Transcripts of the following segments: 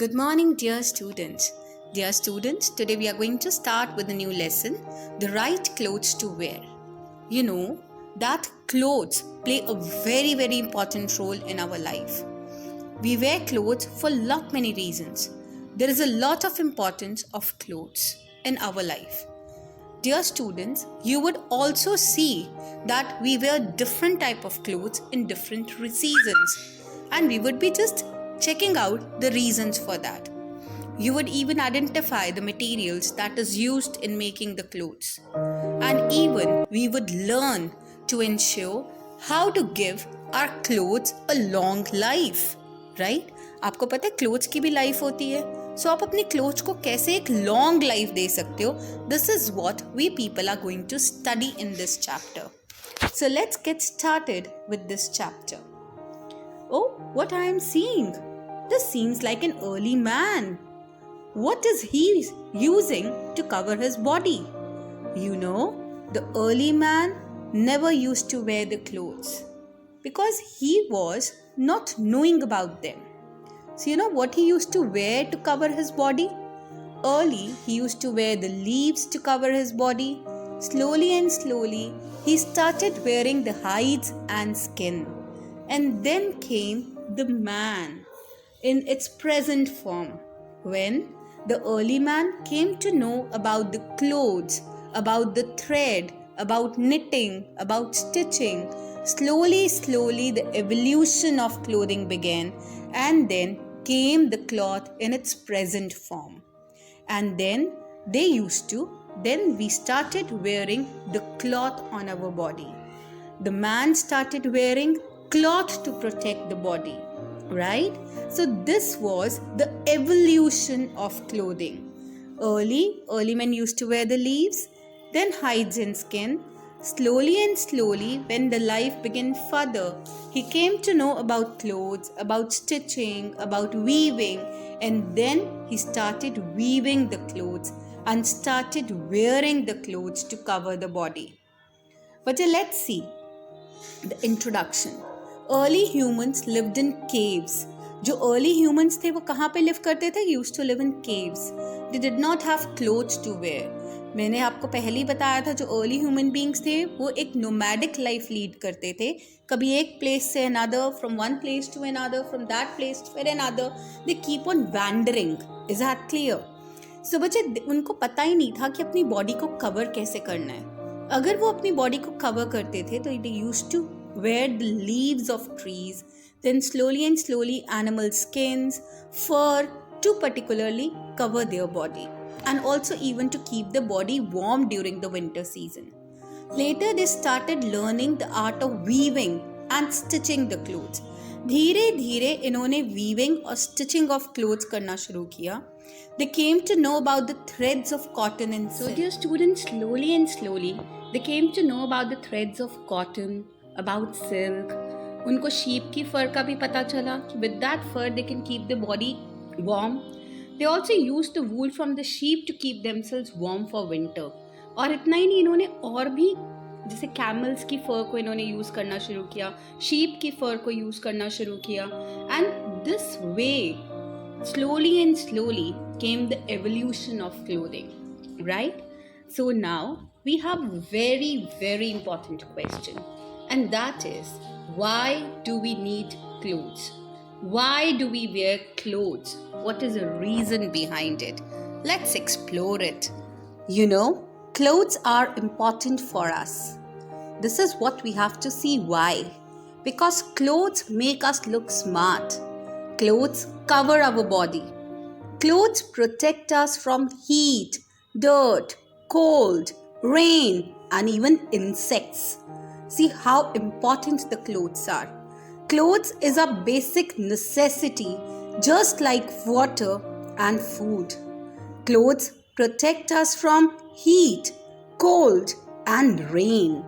Good morning, dear students. Dear students, today we are going to start with a new lesson, the right clothes to wear. You know that clothes play a very important role in our life. We wear clothes for lot many reasons. There is a lot of importance of clothes in our life. Dear students, you would also see that we wear different type of clothes in different seasons, and we would be just checking out the reasons for that. You would even identify the materials that is used in making the clothes, and even we would learn to ensure how to give our clothes a long life, right? आपको पता है clothes की भी life होती है, सो आप अपने clothes को कैसे एक लॉन्ग लाइफ दे सकते हो. This is what we people are going to study in this chapter. So let's get started with this chapter. Oh, what I am seeing! This seems like an early man. What is he using to cover his body? You know, the early man never used to wear the clothes because he was not knowing about them. So you know what he used to wear to cover his body? Early, he used to wear the leaves to cover his body. Slowly and slowly, he started wearing the hides and skin. And then came the man in its present form. When the early man came to know about the clothes, about the thread, about knitting, about stitching, slowly the evolution of clothing began, and then came the cloth in its present form. And then we started wearing the cloth on our body. The man started wearing cloth to protect the body, right? So this was the evolution of clothing. Early men used to wear the leaves, then hides and skin. Slowly and slowly, when the life began further, he came to know about clothes, about stitching, about weaving, and then he started weaving the clothes and started wearing the clothes to cover the body. But let's see the introduction. Early humans lived in caves. जो early humans थे वो कहाँ पे live करते थे? Used to live in caves. They did not have clothes to wear. मैंने आपको पहले ही बताया था जो अर्ली ह्यूमन बींग्स थे वो एक नोमैडिक लाइफ लीड करते थे. कभी एक प्लेस से another, from one place to another, from that place to another. They keep on wandering. Is that clear? So बच्चे, उनको पता ही नहीं था कि अपनी बॉडी को कवर कैसे करना है. अगर वो अपनी बॉडी को कवर करते थे तो they used to wear the leaves of trees, then slowly and slowly animal skins, fur to particularly cover their body, and also even to keep the body warm during the winter season. Later they started learning the art of weaving and stitching the clothes. धीरे धीरे इन्होंने weaving और stitching of clothes करना शुरू किया. They came to know about the threads of cotton and silk. So dear students, slowly and slowly they came to know about the threads of cotton, about silk. उनको sheep की fur का भी पता चला कि with that fur they can keep the body warm. They also used the wool from the sheep to keep themselves warm for winter. और इतना ही नहीं, इन्होंने और भी जैसे कैमल्स की फर को इन्होंने यूज़ करना शुरू किया, शीप की फर को यूज़ करना शुरू किया. And this way slowly and slowly came the evolution of clothing, right? So now we have a very important question, and that is, why do we need clothes? Why do we wear clothes? What is the reason behind it? Let's explore it. You know, clothes are important for us. This is what we have to see why. Because clothes make us look smart. Clothes cover our body. Clothes protect us from heat, dirt, cold, rain, and even insects. See how important the clothes are. Clothes is a basic necessity, just like water and food. Clothes protect us from heat, cold, and rain.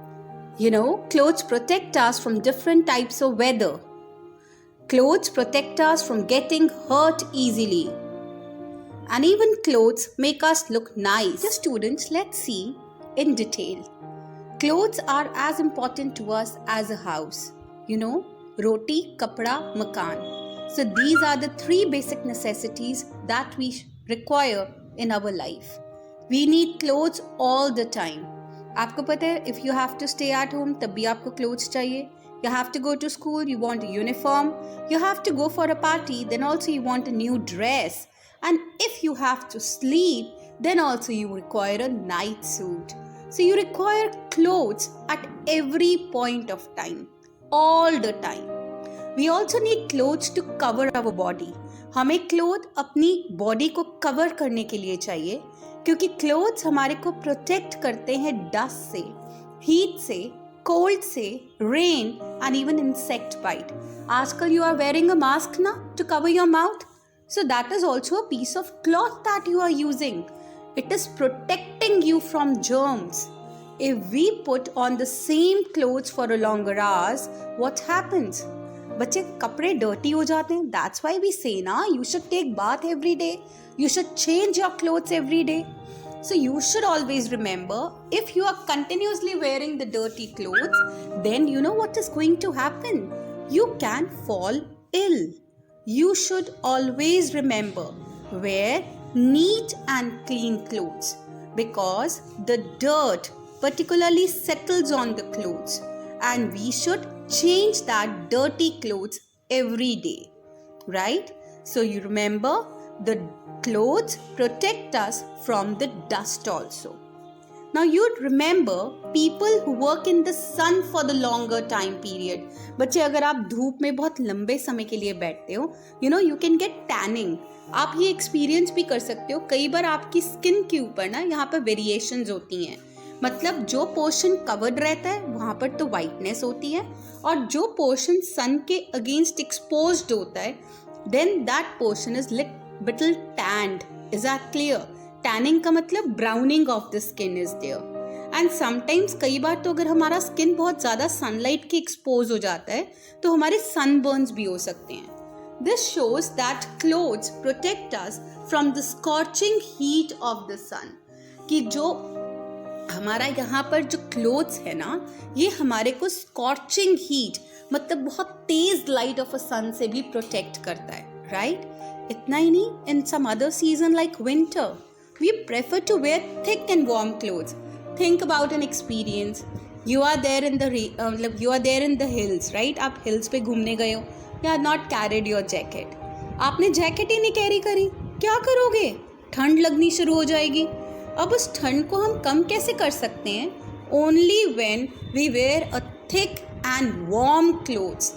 You know, clothes protect us from different types of weather. Clothes protect us from getting hurt easily. And even clothes make us look nice. Dear students, let's see in detail. Clothes are as important to us as a house. You know, roti, kapda, makan. So these are the three basic necessities that we require in our life. We need clothes all the time. आपको पता है, if you have to stay at home, तब भी आपको clothes चाहिए. You have to go to school, you want a uniform. You have to go for a party, then also you want a new dress. And if you have to sleep, then also you require a night suit. So you require clothes at every point of time, all the time. We also need clothes to cover our body. हमें cloth अपनी body को cover करने के लिए चाहिए, क्योंकि clothes हमारे को प्रोटेक्ट करते हैं डस्ट से, हीट से, कोल्ड से, rain and even insect bite. आजकल you are wearing a mask ना to cover your mouth. So that is also a piece of cloth that you are using. It is protecting you from germs. If we put on the same clothes for a longer hours, what happens? बच्चे कपड़े dirty हो जाते हैं. That's why we say ना, you should take bath every day. You should change your clothes every day. So you should always remember, if you are continuously wearing the dirty clothes, then you know what is going to happen. You can fall ill. You should always remember, wear neat and clean clothes, because the dirt particularly settles on the clothes, and we should change that dirty clothes every day, right? So you remember, the clothes protect us from the dust also. Now you'd remember people who work in the sun for the longer time period. बच्चे, अगर आप धूप में बहुत लंबे समय के लिए बैठते हो, you can get tanning. आप ये एक्सपीरियंस भी कर सकते हो. कई बार आपकी स्किन के ऊपर ना यहाँ पर वेरिएशंस होती हैं. मतलब जो पोर्शन कवर्ड रहता है वहाँ पर तो वाइटनेस होती है, और जो पोर्शन सन के अगेंस्ट एक्सपोज्ड होता है, then that portion is little tanned. Is that clear? Tanning का मतलब browning of the skin is there. And sometimes कई बार तो अगर हमारा स्किन बहुत ज़्यादा सनलाइट के एक्सपोज हो जाता है तो हमारे सनबर्न्स भी हो सकते हैं. This shows that clothes protect us from the scorching heat of the sun. कि जो हमारा यहाँ पर जो क्लोथ्स है ना, ये हमारे को स्कॉचिंग हीट मतलब बहुत तेज लाइट ऑफ अ सन से भी प्रोटेक्ट करता है, राइट? इतना ही नहीं, in some other season like winter we prefer to wear thick and warm clothes. Think about an experience. You are there in the hills, right? आप hills पे घूमने गए हो. You have not carried your jacket. आपने jacket ही नहीं carry करी. क्या करोगे? ठंड लगनी शुरू हो जाएगी. अब उस ठंड को हम कम कैसे कर सकते हैं? Only when we wear a thick and warm clothes.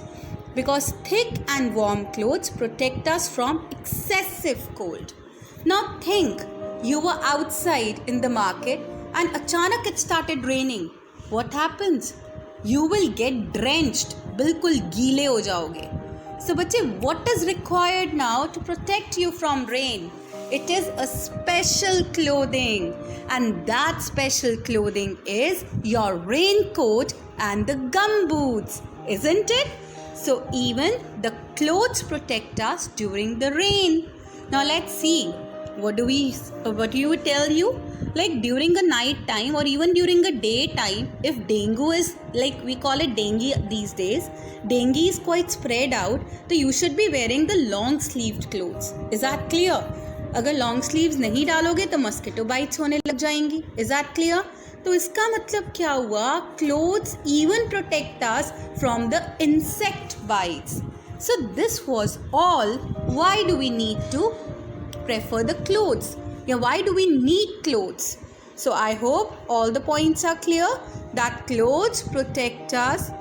Because thick and warm clothes protect us from excessive cold. Now think, you were outside in the market and achanak it started raining. What happens? You will get drenched. बिल्कुल गीले हो जाओगे. So बच्चे, what is required now to protect you from rain? It is a special clothing, and that special clothing is your raincoat and the gumboots, isn't it? So even the clothes protect us during the rain. Now let's see. What do you tell you? Like during a night time or even during a day time, if dengue is, like we call it dengue these days, dengue is quite spread out, so you should be wearing the long sleeved clothes. Is that clear? अगर long sleeves नहीं डालोगे तो mosquito bites होने लग जाएंगी. Is that clear? तो इसका मतलब क्या हुआ? Clothes even protect us from the insect bites. So this was all. Why do we need to prefer the clothes? Why do we need clothes? So I hope all the points are clear, that clothes protect us.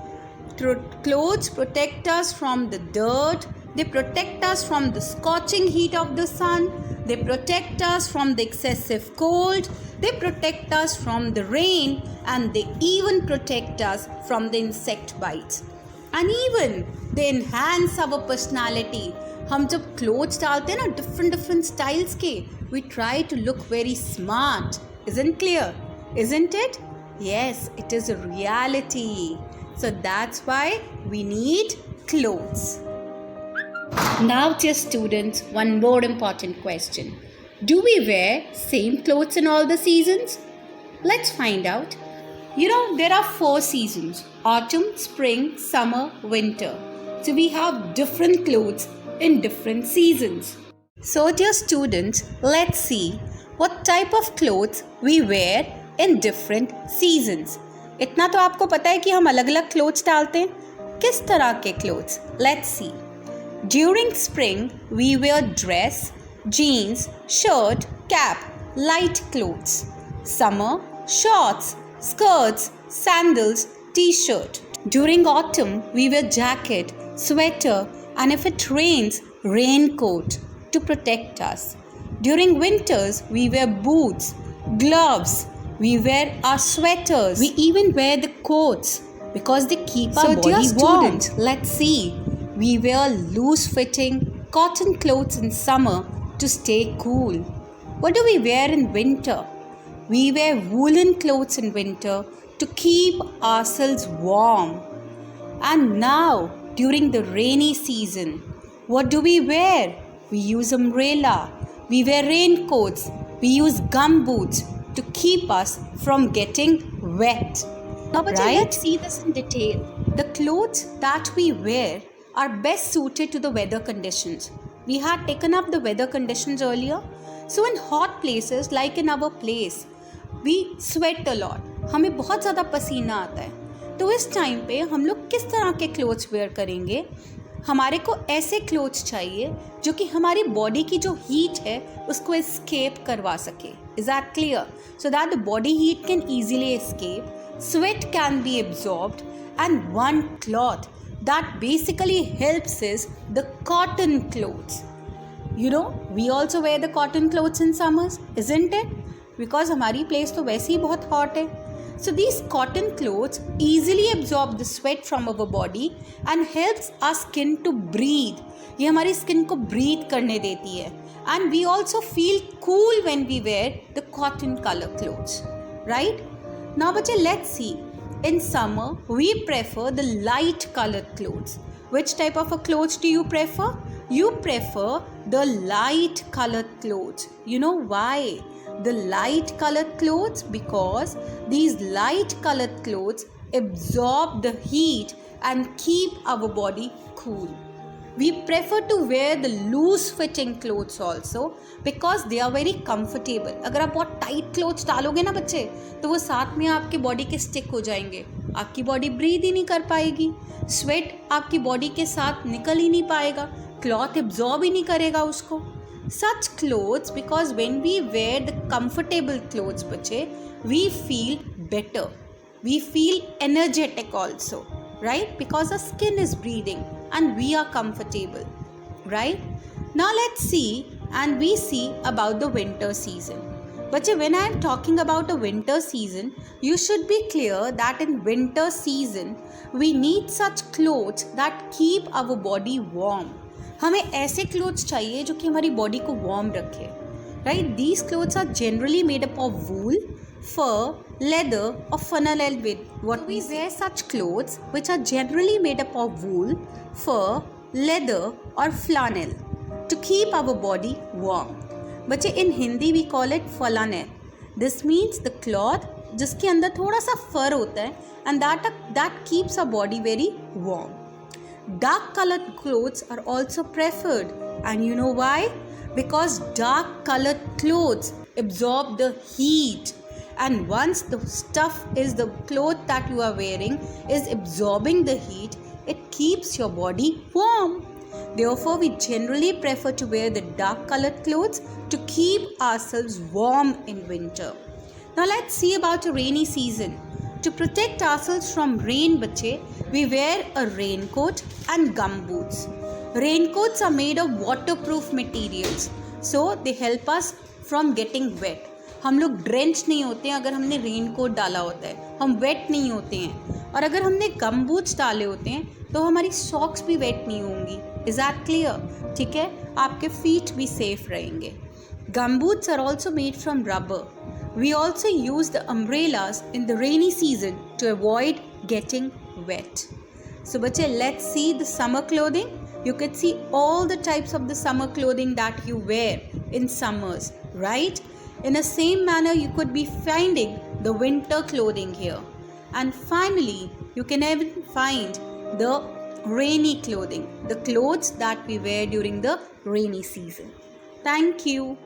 Clothes protect us from the dirt. They protect us from the scorching heat of the sun. They protect us from the excessive cold. They protect us from the rain, and they even protect us from the insect bites. And even they enhance our personality. हम जब clothes डालते हैं ना different styles के, we try to look very smart. Isn't clear? Isn't it? Yes, it is a reality. So that's why we need clothes. Now dear students, one more important question. Do we wear same clothes in all the seasons? Let's find out. There are 4 seasons: autumn, spring, summer, winter. So we have different clothes in different seasons. So, dear students, let's see what type of clothes we wear in different seasons. इतना तो आपको पता है कि हम अलग अलग clothes डालते हैं. किस तरह के clothes? Let's see. During spring, we wear dress, jeans, shirt, cap, light clothes. Summer, shorts, skirts, sandals, t-shirt. During autumn, we wear jacket, sweater, and if it rains, raincoat to protect us. During winters, we wear boots, gloves, we wear our sweaters, we even wear the coats because they keep our body warm. So dear students, let's see. We wear loose-fitting cotton clothes in summer to stay cool. What do we wear in winter? We wear woolen clothes in winter to keep ourselves warm. And now, during the rainy season, what do we wear? We use umbrella, we wear raincoats, we use gumboots to keep us from getting wet. Now, but let's see this in detail. The clothes that we wear are best suited to the weather conditions. We had taken up the weather conditions earlier. So in hot places like in our place, we sweat a lot. हमें बहुत ज़्यादा पसीना आता है. तो इस time पे हम लोग किस तरह के क्लोथ्स वेयर करेंगे? हमारे को ऐसे क्लोथ्स चाहिए जो कि हमारी बॉडी की जो हीट है उसको एस्केप करवा सके. Is that clear? So that the body heat can easily escape, sweat can be absorbed, and one cloth that basically helps is the cotton clothes. You know, we also wear the cotton clothes in summers, isn't it? Because हमारी place तो वैसे ही बहुत hot है. So these cotton clothes easily absorb the sweat from our body and helps our skin to breathe. ये हमारी skin को breathe करने देती है. And we also feel cool when we wear the cotton color clothes, right? Now बच्चे, let's see. In summer, we prefer the light colored clothes. Which type of a clothes do you prefer? You prefer the light colored clothes. You know why? The light colored clothes, because these light colored clothes absorb the heat and keep our body cool. We prefer to wear the loose fitting clothes also because they are very comfortable. अगर आप बहुत tight clothes डालोगे ना बच्चे, तो वो साथ में आपकी बॉडी के स्टिक हो जाएंगे. आपकी बॉडी ब्रीथ ही नहीं कर पाएगी, स्वेट आपकी बॉडी के साथ निकल ही नहीं पाएगा, क्लॉथ एब्जॉर्ब ही नहीं करेगा उसको. Such clothes, because when we wear the comfortable clothes बच्चे, we feel better, we feel energetic also, right? Because our skin is breathing and we are comfortable, right? Now let's see, and we see about the winter season. But when I am talking about a winter season, you should be clear that in winter season, we need such clothes that keep our body warm. हमें ऐसे clothes चाहिए जो कि हमारी body को warm रखे, right? These clothes are generally made up of wool, fur, leather or funnel with what we wear such clothes which are generally made up of wool, fur, leather or flannel to keep our body warm. बच्चे, in Hindi we call it flannel. This means the cloth जिसके अंदर थोड़ा सा fur होता है and that keeps our body very warm. Dark colored clothes are also preferred, and you know why? Because dark colored clothes absorb the heat, and once the stuff is the cloth that you are wearing is absorbing the heat, it keeps your body warm. Therefore, we generally prefer to wear the dark colored clothes to keep ourselves warm in winter. Now let's see about a rainy season. To protect ourselves from rain, बच्चे, we wear a raincoat and gumboots. Raincoats are made of waterproof materials, so they help us from getting wet. हम लोग drench नहीं होते हैं अगर हमने raincoat डाला होता है, हम वेट नहीं होते हैं. और अगर हमने गमबूट्स डाले होते हैं तो हमारी सॉक्स भी वेट नहीं होंगी. Is that clear? ठीक है, आपके फीट भी सेफ रहेंगे. Gumboots are also made from rubber. We also use the umbrellas in the rainy season to avoid getting wet. So, bache, let's see the summer clothing. You can see all the types of the summer clothing that you wear in summers, right? In the same manner, you could be finding the winter clothing here. And finally, you can even find the rainy clothing, the clothes that we wear during the rainy season. Thank you.